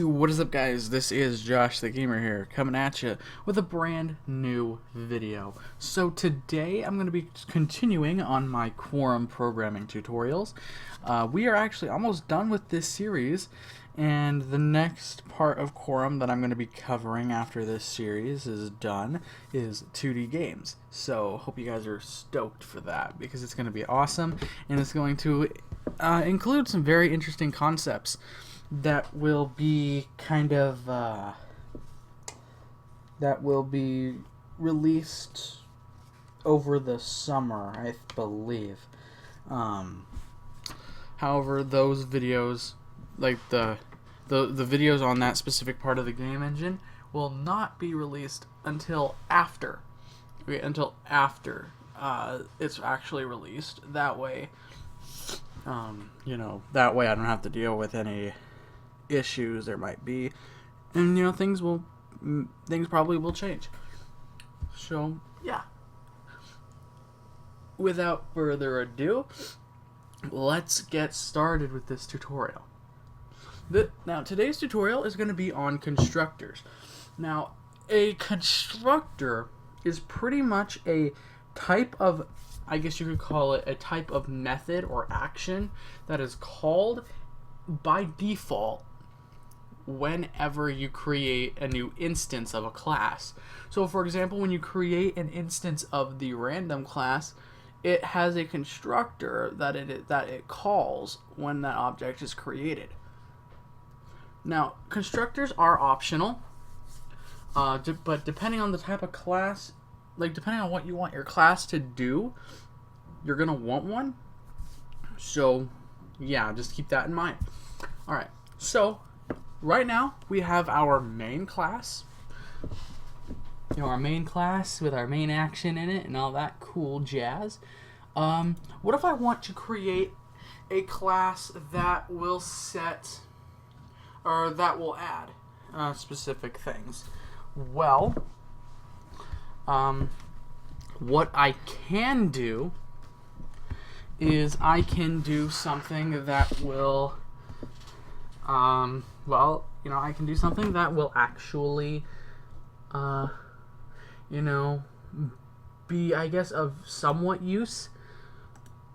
What is up, guys? This is Josh the Gamer here, coming at you with a brand new video. So today I'm going to be continuing on my Quorum programming tutorials. We are actually almost done with this series, and the next part of Quorum that I'm going to be covering after this series is done is 2D games. So hope you guys are stoked for that, because it's going to be awesome, and it's going to include some very interesting concepts that will be that will be released over the summer, I believe. However, those videos, like the videos on that specific part of the game engine, will not be released until after. Okay, until after it's actually released. That way, that way I don't have to deal with any issues there might be, and things probably will change. So yeah, without further ado, let's get started with this tutorial. Now today's tutorial is going to be on constructors. Now, a constructor is pretty much a type of, I guess you could call it a type of method or action that is called by default whenever you create a new instance of a class. So for example, when you create an instance of the random class, it has a constructor that it calls when that object is created. Now, constructors are optional, but depending on the type of class, depending on what you want your class to do, you're gonna want one. So yeah, just keep that in mind. Alright, so right now we have our main class. Our main class with our main action in it and all that cool jazz. What if I want to create a class that will set, or that will add specific things? Well, what I can do is I can do something that will I can do something that will actually be, I guess, of somewhat use.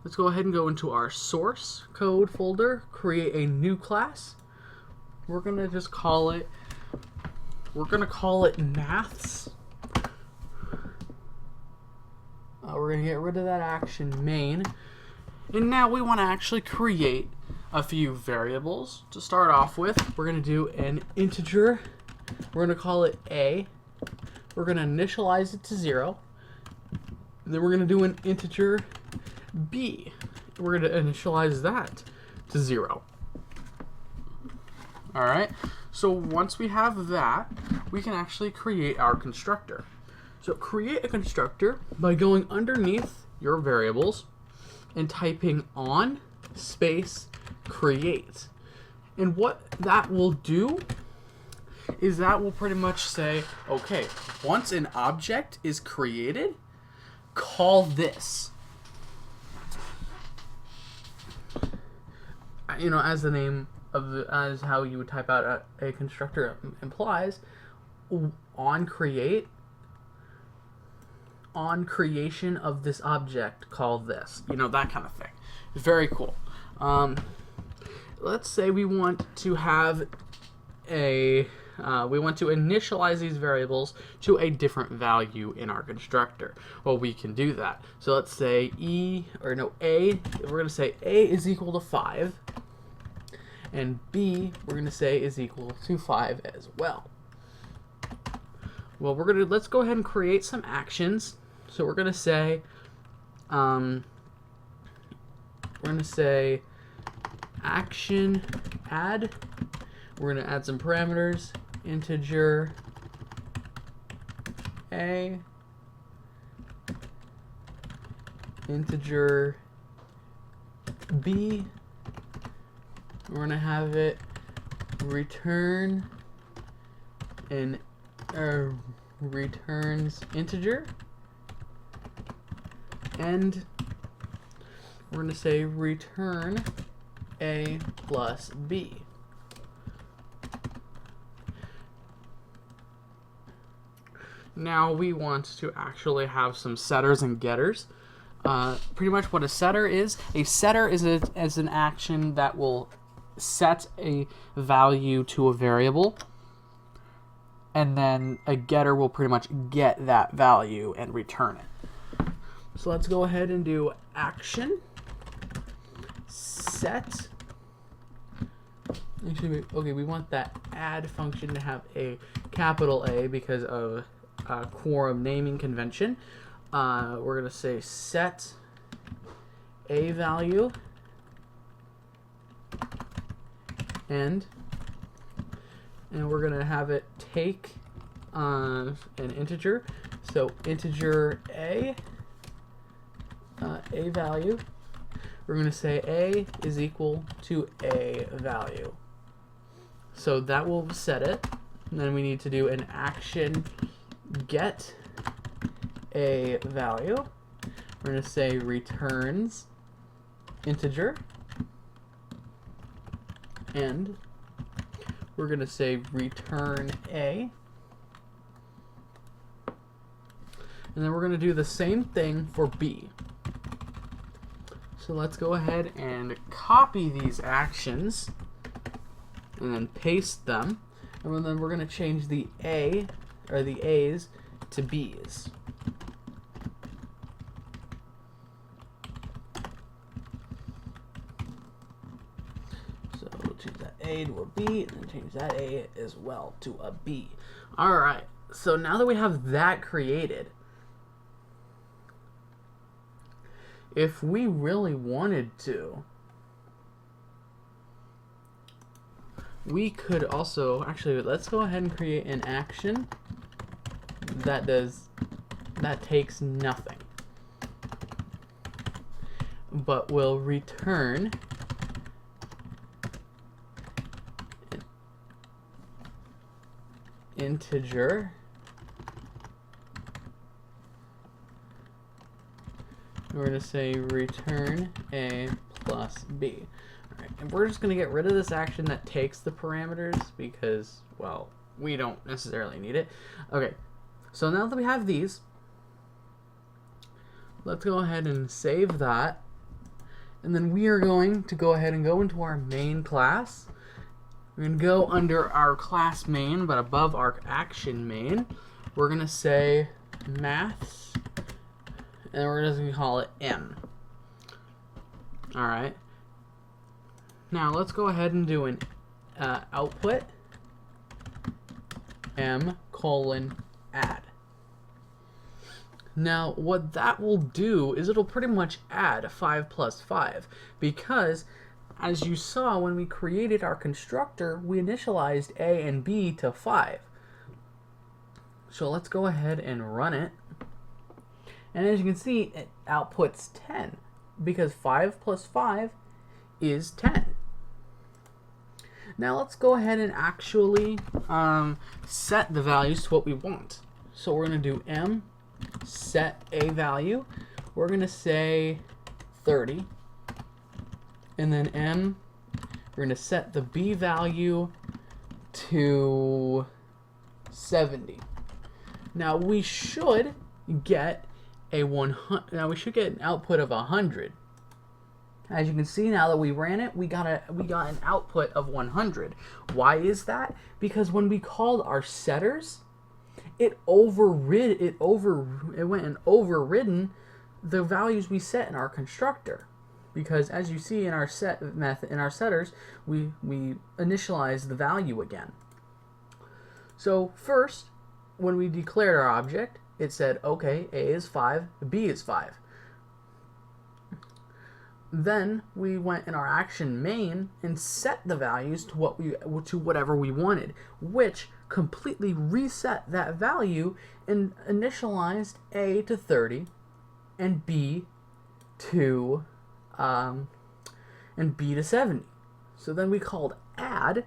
Let's go ahead and go into our source code folder, create a new class. We're gonna call it maths. We're gonna get rid of that action main, and now we want to actually create a few variables. To start off with, we're going to do an integer. We're going to call it A. We're going to initialize it to 0. And then we're going to do an integer B. We're going to initialize that to 0. Alright, so once we have that, we can actually create our constructor. So create a constructor by going underneath your variables and typing on space create. And what that will do is that will pretty much say, okay, once an object is created, call this. As the name of as how you would type out a constructor implies, on creation of this object, call this. That kind of thing. Very cool. Let's say we want to have we want to initialize these variables to a different value in our constructor. Well, we can do that. So let's say A. We're going to say A is equal to 5, and B we're going to say is equal to 5 as well. Well, let's go ahead and create some actions. So we're going to say action add. We're going to add some parameters. Integer A, integer B. We're going to have it return returns integer, and we're going to say return A plus B. now we want to actually have some setters and getters. Pretty much what a setter is an action that will set a value to a variable, and then a getter will pretty much get that value and return it. So let's go ahead and do action set. Actually, okay, we want that add function to have a capital A because of Quorum naming convention. We're going to say set a value and we're going to have it take an integer. So integer a value. We're going to say a is equal to a value. So that will set it. And then we need to do an action get a value. We're going to say returns integer, and we're going to say return a, and then we're going to do the same thing for b. So let's go ahead and copy these actions and then paste them, and then we're going to change the a or the a's to b's. So we'll change that a to a b, and then change that a as well to a b. Alright, so now that we have that created, if we really wanted to, we could also, actually, let's go ahead and create an action that takes nothing, but will return an integer. We're going to say return a plus b. Alright, and we're just going to get rid of this action that takes the parameters because, well, we don't necessarily need it. Okay, so now that we have these, let's go ahead and save that. And then we are going to go ahead and go into our main class. We're going to go under our class main, but above our action main, we're going to say maths, and we're just going to call it M. Alright. Now let's go ahead and do an output M colon add. Now what that will do is it'll pretty much add 5 plus 5, because as you saw when we created our constructor, we initialized A and B to 5. So let's go ahead and run it. And as you can see, it outputs 10, because 5 plus 5 is 10. Now let's go ahead and actually set the values to what we want. So we're going to do M set a value. We're going to say 30. And then M, we're going to set the B value to 70. Now we should get an output of 100. As you can see, now that we ran it, we got an output of 100. Why is that? Because when we called our setters, it went and overridden the values we set in our constructor. Because as you see in our setters, we initialized the value again. So first, when we declared our object, it said, okay, A is 5, B is 5. Then we went in our action main and set the values to whatever we wanted, which completely reset that value and initialized A to 30 and B to 70. So then we called add,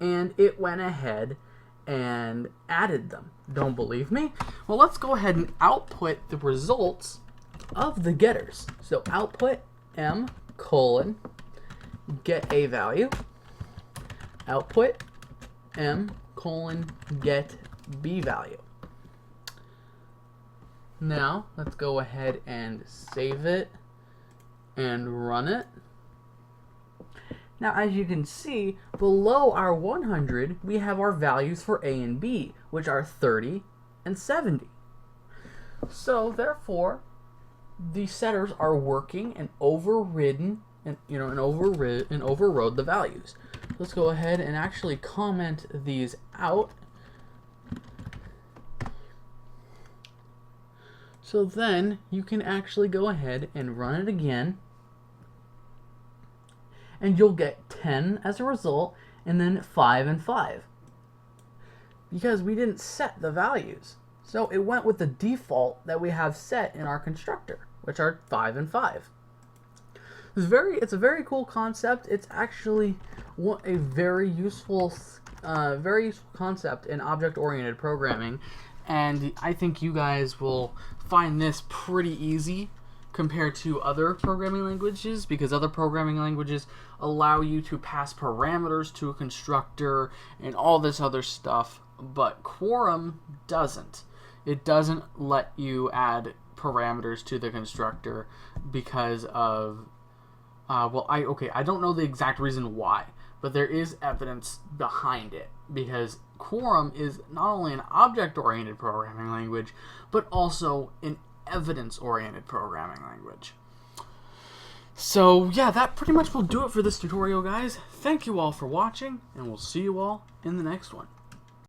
and it went ahead and added them. Don't believe me? Well, let's go ahead and output the results of the getters. So output M colon get a value, output M colon get B value. Now, let's go ahead and save it and run it. Now, as you can see, below our 100, we have our values for A and B, which are 30 and 70. So, therefore, the setters are working and overrode the values. Let's go ahead and actually comment these out. So then you can actually go ahead and run it again, and you'll get 10 as a result, and then 5 and 5. Because we didn't set the values. So it went with the default that we have set in our constructor, which are 5 and 5. It's a very cool concept. It's actually a very useful concept in object-oriented programming, and I think you guys will find this pretty easy compared to other programming languages, because other programming languages allow you to pass parameters to a constructor and all this other stuff, but Quorum doesn't. It doesn't let you add parameters to the constructor because of I don't know the exact reason why, but there is evidence behind it, because Quorum is not only an object-oriented programming language, but also an evidence-oriented programming language. So yeah, that pretty much will do it for this tutorial, guys. Thank you all for watching, and we'll see you all in the next one.